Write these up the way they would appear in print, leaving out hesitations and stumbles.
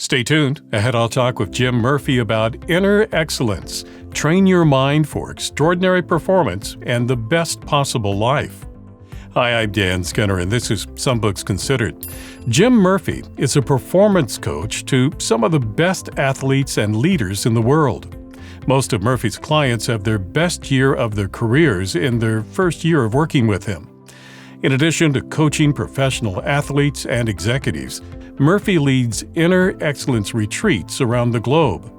Stay tuned. Ahead, I'll talk with Jim Murphy about inner excellence. Train your mind for extraordinary performance and the best possible life. Hi, I'm Dan Skinner, and this is Some Books Considered. Jim Murphy is a performance coach to some of the best athletes and leaders in the world. Most of Murphy's clients have their best year of their careers in their first year of working with him. In addition to coaching professional athletes and executives, Murphy leads Inner Excellence retreats around the globe.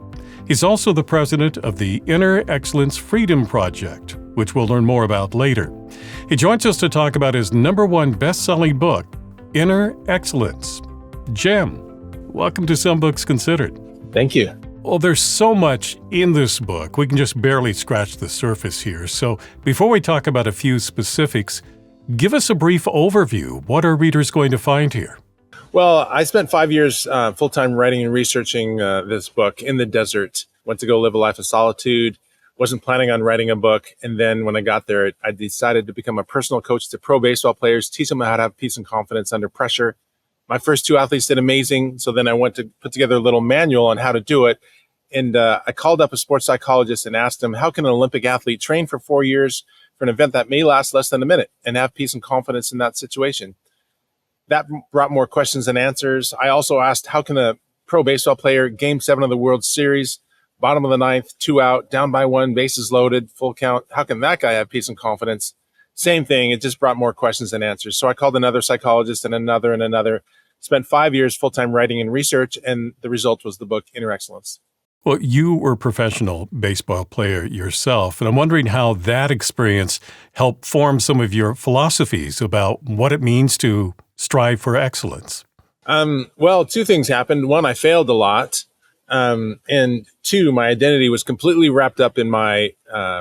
He's also the president of the Inner Excellence Freedom Project, which we'll learn more about later. He joins us to talk about his #1 best-selling book, Inner Excellence. Jim, welcome to Some Books Considered. Thank you. Well, there's so much in this book. We can just barely scratch the surface here. So before we talk about a few specifics, give us a brief overview. What are readers going to find here? Well, I spent 5 years full-time writing and researching this book in the desert. Went to go live a life of solitude. Wasn't planning on writing a book. And then when I got there, I decided to become a personal coach to pro baseball players, teach them how to have peace and confidence under pressure. My first 2 athletes did amazing. So then I went to put together a little manual on how to do it. And I called up a sports psychologist and asked him, how can an Olympic athlete train for 4 years for an event that may last less than a minute and have peace and confidence in that situation? That brought more questions than answers. I also asked, how can a pro baseball player, Game 7 of the World Series, bottom of the ninth, 2 out, down by 1, bases loaded, full count, how can that guy have peace and confidence? Same thing. It just brought more questions than answers. So I called another psychologist and another. Spent 5 years full-time writing and research, and the result was the book, Inner Excellence. Well, you were a professional baseball player yourself, and I'm wondering how that experience helped form some of your philosophies about what it means to strive for excellence. Well, 2 things happened. 1, I failed a lot. And 2, my identity was completely wrapped up in my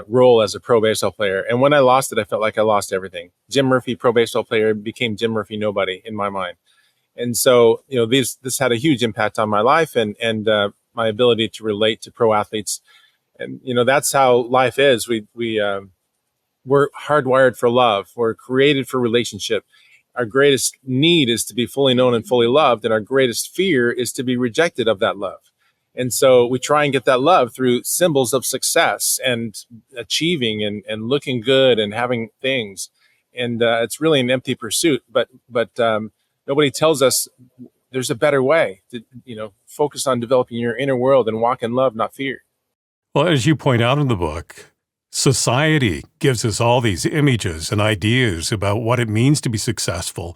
role as a pro baseball player. And when I lost it, I felt like I lost everything. Jim Murphy, pro baseball player, became Jim Murphy, nobody in my mind. And so, this had a huge impact on my life and my ability to relate to pro athletes. And, that's how life is. We're hardwired for love. We're created for relationship. Our greatest need is to be fully known and fully loved. And our greatest fear is to be rejected of that love. And so we try and get that love through symbols of success and achieving and looking good and having things. And it's really an empty pursuit. But nobody tells us there's a better way to, focus on developing your inner world and walk in love, not fear. Well, as you point out in the book, society gives us all these images and ideas about what it means to be successful,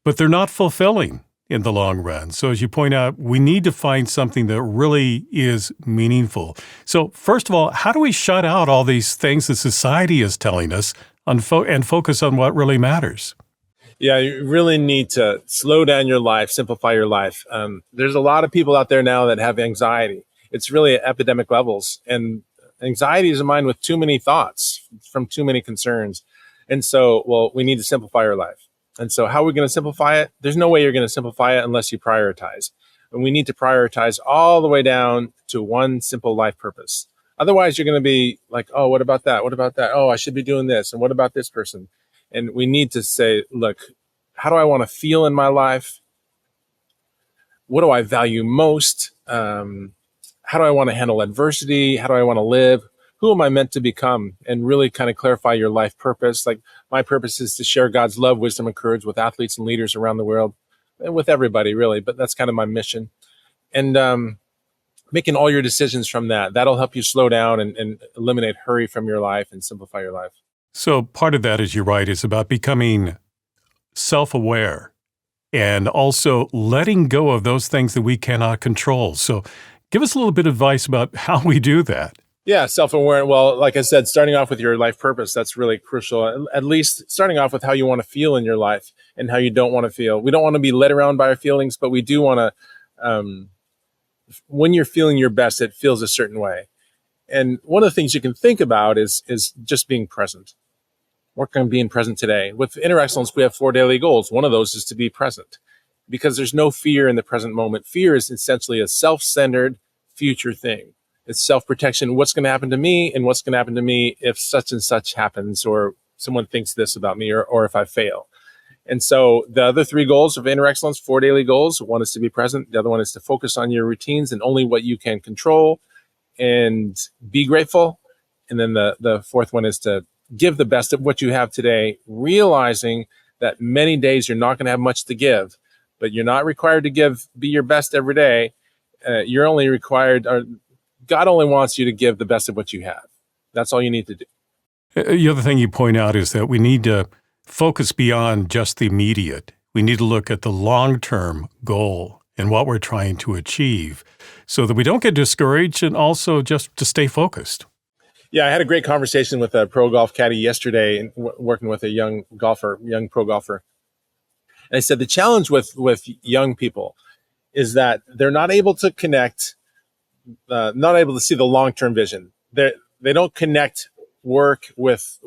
but they're not fulfilling in the long run. So as you point out, we need to find something that really is meaningful. So first of all, how do we shut out all these things that society is telling us and focus on what really matters? Yeah, you really need to slow down your life, simplify your life. There's a lot of people out there now that have anxiety. It's really at epidemic levels. And anxiety is a mind with too many thoughts from too many concerns. And so, we need to simplify our life. And so how are we going to simplify it? There's no way you're going to simplify it unless you prioritize. And we need to prioritize all the way down to one simple life purpose. Otherwise, you're going to be like, oh, what about that? What about that? Oh, I should be doing this. And what about this person? And we need to say, look, how do I want to feel in my life? What do I value most? How do I want to handle adversity? How do I want to live? Who am I meant to become? And really kind of clarify your life purpose. Like, my purpose is to share God's love, wisdom, and courage with athletes and leaders around the world, and with everybody, really. But that's kind of my mission. And making all your decisions from that, that'll help you slow down and eliminate hurry from your life and simplify your life. So part of that, as you write, is about becoming self-aware and also letting go of those things that we cannot control. So give us a little bit of advice about how we do that. Yeah, self-aware. Well, like I said, starting off with your life purpose, that's really crucial. At least starting off with how you want to feel in your life and how you don't want to feel. We don't want to be led around by our feelings, but we do want to, when you're feeling your best, it feels a certain way. And one of the things you can think about is just being present. Work on being present today. With Inner Excellence, we have 4 daily goals. One of those is to be present, because there's no fear in the present moment. Fear is essentially a self-centered future thing. It's self-protection. What's going to happen to me, and what's going to happen to me if such and such happens, or someone thinks this about me, or if I fail. And so the other three goals of inner excellence, 4 daily goals. One is to be present. The other one is to focus on your routines and only what you can control and be grateful. And then the fourth one is to give the best of what you have today, realizing that many days you're not going to have much to give, but you're not required to be your best every day. You're only required, or God only wants you to give the best of what you have. That's all you need to do. The other thing you point out is that we need to focus beyond just the immediate. We need to look at the long-term goal and what we're trying to achieve so that we don't get discouraged and also just to stay focused. Yeah, I had a great conversation with a pro golf caddy yesterday, working with a young pro golfer. And I said the challenge with young people is that they're not able to connect, not able to see the long-term vision. They don't connect work with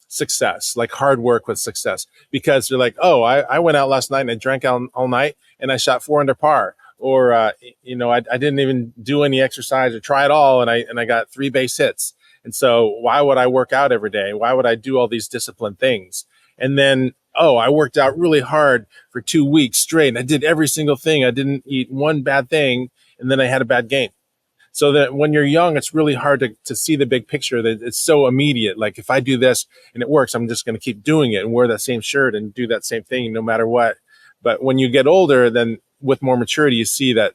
success, like hard work with success, because they're like, oh, I went out last night and I drank all night and I shot 4 under par. Or, I didn't even do any exercise or try at all. And I got 3 base hits. And so why would I work out every day? Why would I do all these disciplined things? And then, I worked out really hard for 2 weeks straight. And I did every single thing. I didn't eat one bad thing. And then I had a bad game. So that when you're young, it's really hard to see the big picture, that it's so immediate. Like if I do this and it works, I'm just going to keep doing it and wear that same shirt and do that same thing no matter what. But when you get older, then with more maturity, you see that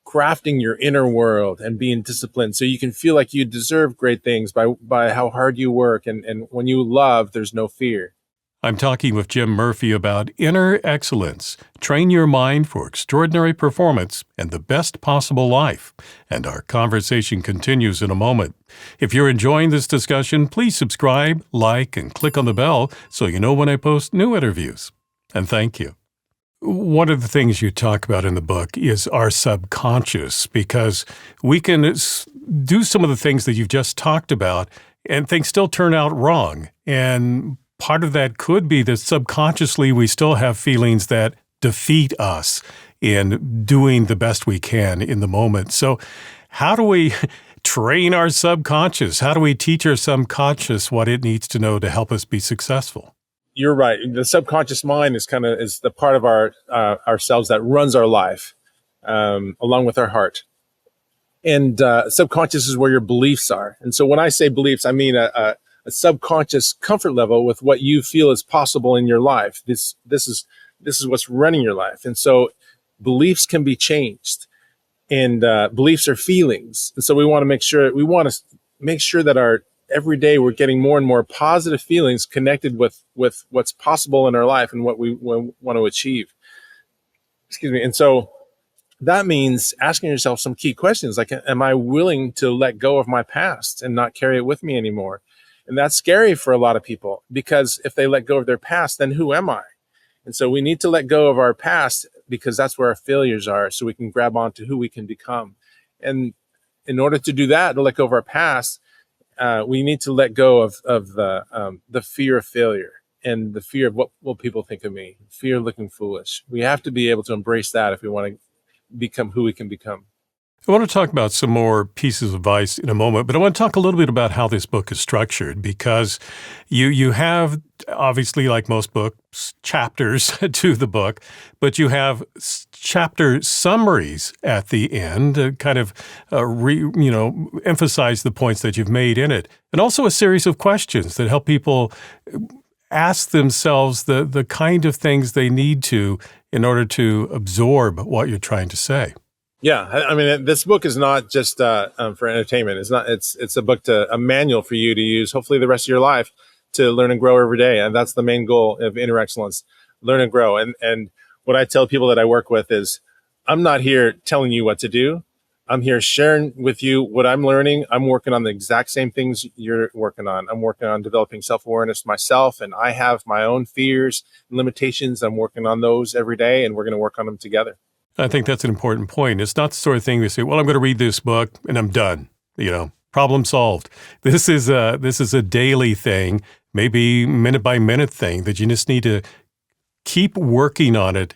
crafting your inner world and being disciplined so you can feel like you deserve great things by how hard you work. And when you love, there's no fear. I'm talking with Jim Murphy about inner excellence. Train your mind for extraordinary performance and the best possible life. And our conversation continues in a moment. If you're enjoying this discussion, please subscribe, like, and click on the bell so you know when I post new interviews. And thank you. One of the things you talk about in the book is our subconscious, because we can do some of the things that you've just talked about and things still turn out wrong. And part of that could be that subconsciously we still have feelings that defeat us in doing the best we can in the moment. So how do we train our subconscious? How do we teach our subconscious what it needs to know to help us be successful? You're right. The subconscious mind is the part of ourselves that runs our life, along with our heart. And subconscious is where your beliefs are. And so when I say beliefs, I mean a subconscious comfort level with what you feel is possible in your life. This is what's running your life. And so beliefs can be changed, and beliefs are feelings. And so we want to make sure that every day we're getting more and more positive feelings connected with what's possible in our life and what we want to achieve. Excuse me. And so that means asking yourself some key questions like, am I willing to let go of my past and not carry it with me anymore? And that's scary for a lot of people, because if they let go of their past, then who am I? And so we need to let go of our past, because that's where our failures are, so we can grab onto who we can become. And in order to do that, to let go of our past, we need to let go of the fear of failure and the fear of what will people think of me, fear of looking foolish. We have to be able to embrace that if we want to become who we can become. I want to talk about some more pieces of advice in a moment, but I want to talk a little bit about how this book is structured, because you have, obviously, like most books, chapters to the book, but you have chapter summaries at the end to kind of emphasize the points that you've made in it, and also a series of questions that help people ask themselves the kind of things they need to in order to absorb what you're trying to say. Yeah, I mean, this book is not just for entertainment. It's a book, a manual for you to use, hopefully the rest of your life, to learn and grow every day. And that's the main goal of Inner Excellence: learn and grow. And what I tell people that I work with is, I'm not here telling you what to do. I'm here sharing with you what I'm learning. I'm working on the exact same things you're working on. I'm working on developing self-awareness myself, and I have my own fears and limitations. I'm working on those every day, and we're going to work on them together. I think that's an important point. It's not the sort of thing we say, well, I'm going to read this book and I'm done. Problem solved. This is a daily thing, maybe minute by minute thing that you just need to keep working on it,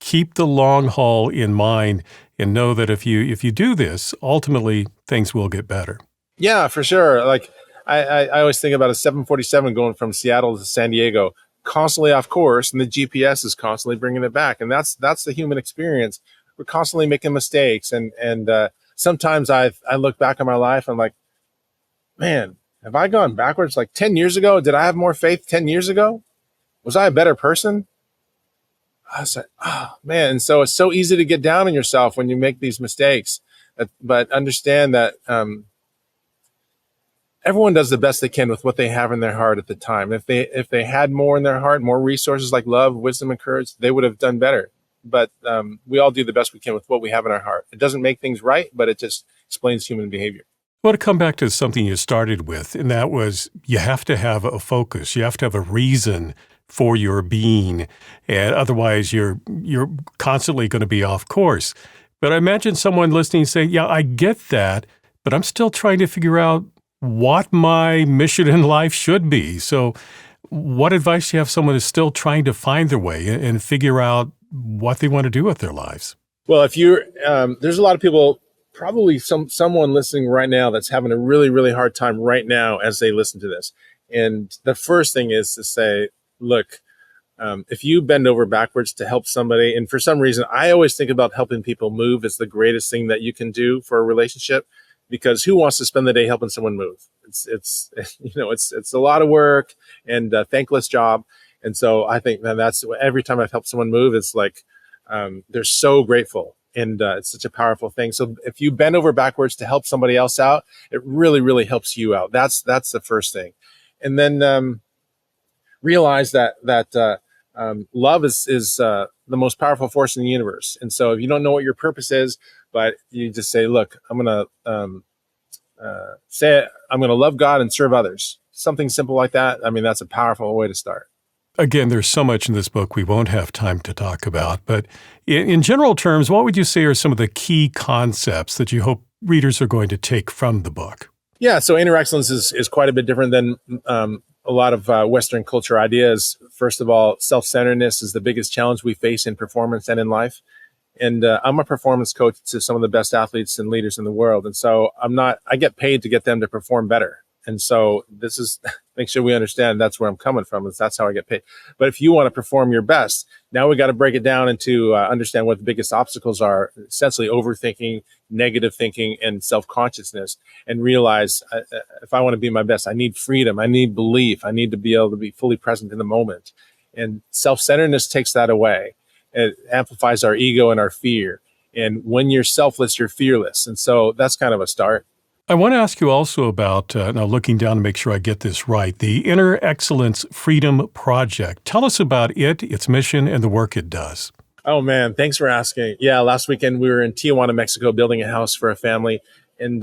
keep the long haul in mind, and know that if you do this, ultimately things will get better. Yeah, for sure. Like I always think about a 747 going from Seattle to San Diego, constantly off course, and the GPS is constantly bringing it back. And that's the human experience. We're constantly making mistakes, and sometimes I look back on my life, I'm like, man, have I gone backwards? Like 10 years ago, did I have more faith 10 years ago? Was I a better person? I was like, oh man. And so it's so easy to get down on yourself when you make these mistakes. But understand that everyone does the best they can with what they have in their heart at the time. If they had more in their heart, more resources like love, wisdom, and courage, they would have done better. But we all do the best we can with what we have in our heart. It doesn't make things right, but it just explains human behavior. I want to come back to something you started with, and that was you have to have a focus. You have to have a reason for your being, and otherwise you're constantly going to be off course. But I imagine someone listening saying, yeah, I get that, but I'm still trying to figure out what my mission in life should be. So what advice do you have someone who's still trying to find their way and figure out what they want to do with their lives? Well, if you're, there's a lot of people, probably someone listening right now that's having a really, really hard time right now as they listen to this. And the first thing is to say, look, if you bend over backwards to help somebody, and for some reason, I always think about helping people move as the greatest thing that you can do for a relationship, because who wants to spend the day helping someone move? It's a lot of work and a thankless job. And so I think that's every time I've helped someone move, it's like, they're so grateful. And it's such a powerful thing. So if you bend over backwards to help somebody else out, it really, really helps you out. That's the first thing. And then realize that love is the most powerful force in the universe. And so if you don't know what your purpose is, but you just say, look, I'm going to love God and serve others. Something simple like that. I mean, that's a powerful way to start. Again, there's so much in this book we won't have time to talk about, but in general terms, what would you say are some of the key concepts that you hope readers are going to take from the book? Yeah, so inner excellence is quite a bit different than a lot of Western culture ideas. First of all, self-centeredness is the biggest challenge we face in performance and in life. And I'm a performance coach to some of the best athletes and leaders in the world. And so I get paid to get them to perform better. And so this is, make sure we understand that's where I'm coming from, is that's how I get paid. But if you want to perform your best, now we got to break it down into understand what the biggest obstacles are, essentially overthinking, negative thinking, and self-consciousness, and realize if I want to be my best, I need freedom, I need belief, I need to be able to be fully present in the moment. And self-centeredness takes that away. It amplifies our ego and our fear. And when you're selfless, you're fearless. And so that's kind of a start. I want to ask you also about, now looking down to make sure I get this right, the Inner Excellence Freedom Project. Tell us about it, its mission, and the work it does. Oh, man, thanks for asking. Yeah, last weekend we were in Tijuana, Mexico, building a house for a family. And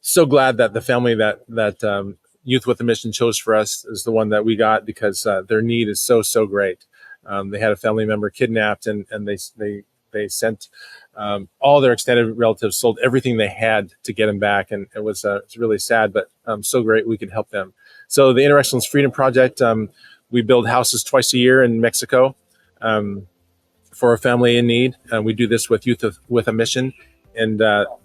so glad that the family that Youth with a Mission chose for us is the one that we got, because their need is so great. They had a family member kidnapped, and they sent all their extended relatives, sold everything they had to get them back. And it's really sad, but so great we could help them. So the Inner Excellence Freedom Project, we build houses twice a year in Mexico for a family in need. We do this with Youth with a Mission. And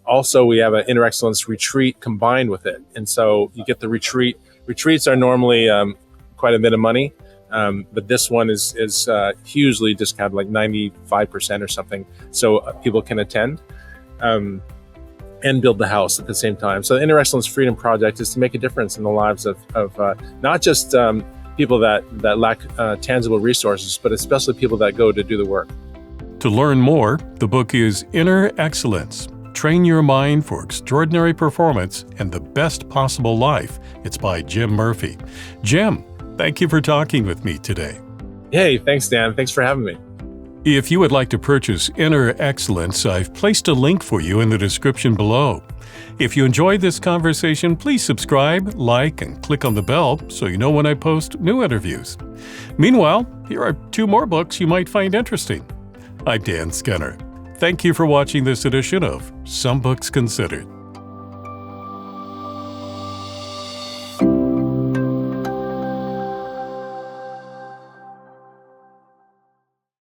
also we have an Inner Excellence retreat combined with it. And so you get the retreat. Retreats are normally quite a bit of money. But this one is hugely discounted, like 95% or something, so people can attend and build the house at the same time. So the Inner Excellence Freedom Project is to make a difference in the lives of not just people that lack tangible resources, but especially people that go to do the work. To learn more, the book is Inner Excellence. Train Your Mind for Extraordinary Performance and the Best Possible Life. It's by Jim Murphy. Jim, thank you for talking with me today. Hey, thanks, Dan. Thanks for having me. If you would like to purchase Inner Excellence, I've placed a link for you in the description below. If you enjoyed this conversation, please subscribe, like, and click on the bell so you know when I post new interviews. Meanwhile, here are 2 more books you might find interesting. I'm Dan Skinner. Thank you for watching this edition of Some Books Considered.